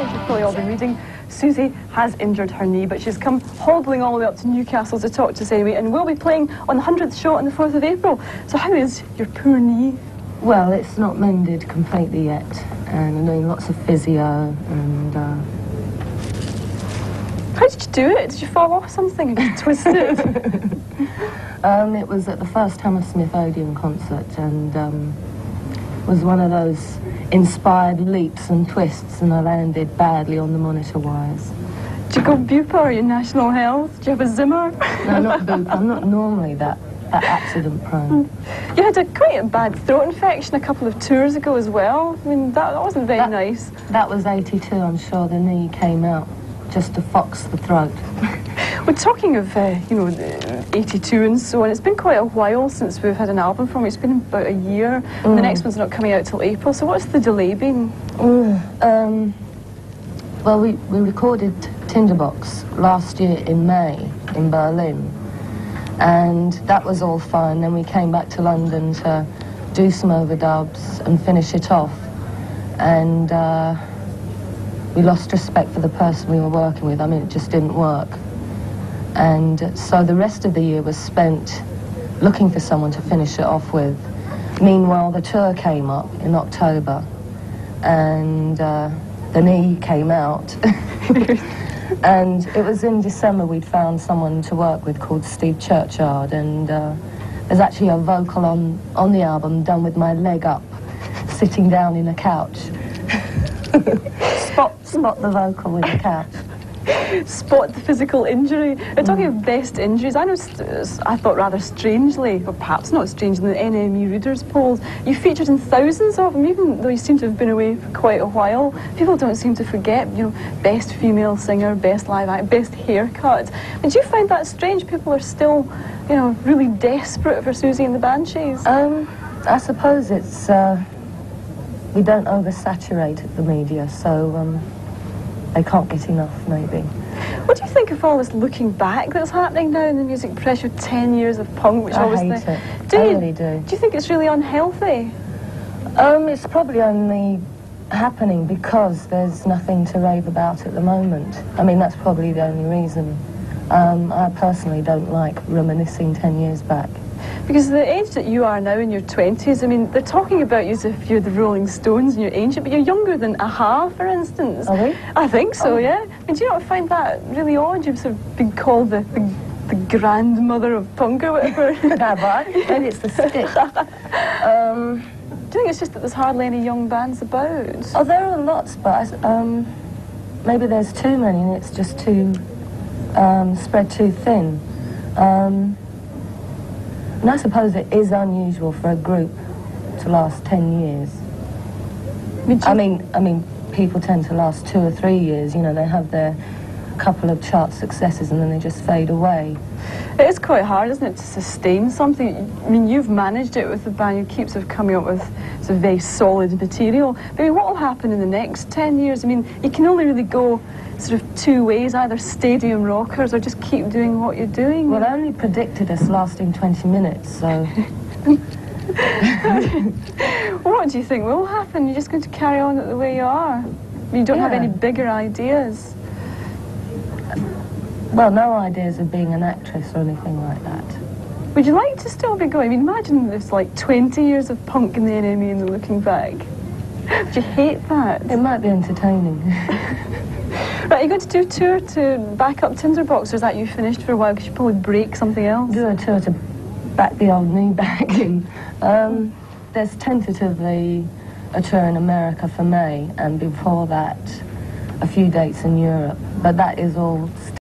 You've probably all been reading. Susie has injured her knee, but she's come hobbling all the way up to Newcastle to talk to us anyway, and we'll be playing on the 100th show on the 4th of April. So how is your poor knee? Well, it's not mended completely yet, and I'm doing lots of physio, and... How did you do it? Did you fall off something and just twist it? It was at the first Hammersmith Odeon concert, and was one of those inspired leaps and twists, and I landed badly on the monitor wires. Did you go Bupa or your National Health? Do you have a Zimmer? No, not Bupa. I'm not normally that accident prone. You had quite a bad throat infection a couple of tours ago as well. I mean, that wasn't very nice. That was 82, I'm sure. The knee came out just to fox the throat. We're talking of, 82 and so on. It's been quite a while since we've had an album from you. It's been about a year, and the next one's not coming out till April. So what's the delay been? Well, we recorded Tinderbox last year in May in Berlin, and that was all fine. Then we came back to London to do some overdubs and finish it off, and we lost respect for the person we were working with. I mean, it just didn't work. And so the rest of the year was spent looking for someone to finish it off with. Meanwhile, the tour came up in October, and the knee came out. And it was in December we'd found someone to work with called Steve Churchard, and there's actually a vocal on the album done with my leg up, sitting down in a couch. Spot the vocal with the couch. Spot the physical injury. We're talking of best injuries. I know, I thought rather strangely, or perhaps not strangely, in the NME Readers polls, you featured in thousands of them, even though you seem to have been away for quite a while. People don't seem to forget, best female singer, best live act, best haircut. But do you find that strange? People are still, really desperate for Susie and the Banshees. I suppose it's, we don't oversaturate the media, so they can't get enough, maybe. What do you think of all this looking back that's happening now in the music pressure? 10 years of punk, which I hate it. I really do. Do you think it's really unhealthy? It's probably only happening because there's nothing to rave about at the moment. I mean, that's probably the only reason. I personally don't like reminiscing 10 years back. Because the age that you are now in your 20s, I mean, they're talking about you as if you're the Rolling Stones and you're ancient, but you're younger than Aha, for instance. Are we? I think so, yeah. I mean, do you not find that really odd? You've sort of been called the grandmother of punk or whatever. Have I? Maybe it's the stick. Do you think it's just that there's hardly any young bands about? Oh, there are lots, but maybe there's too many and it's just too spread too thin. And I suppose it is unusual for a group to last 10 years. I mean, people tend to last 2 or 3 years. They have their couple of chart successes and then they just fade away. It is quite hard, isn't it, to sustain something? I mean, you've managed it with the band. You keep sort of coming up with sort of very solid material. But I mean, what will happen in the next 10 years? I mean, you can only really go sort of 2 ways, either stadium rockers or just keep doing what you're doing. Well, I only predicted us lasting 20 minutes, so... Well, what do you think will happen? You're just going to carry on the way you are? I mean, you don't have any bigger ideas? Well, no ideas of being an actress or anything like that. Would you like to still be going? I mean, imagine there's like 20 years of punk in the NME and the looking back. Would you hate that? It might be entertaining. Right, are you going to do a tour to back up Tinderbox, or is that you finished for a while because you probably break something else? Do a tour to back the old knee back in. There's tentatively a tour in America for May, and before that, a few dates in Europe. But that is all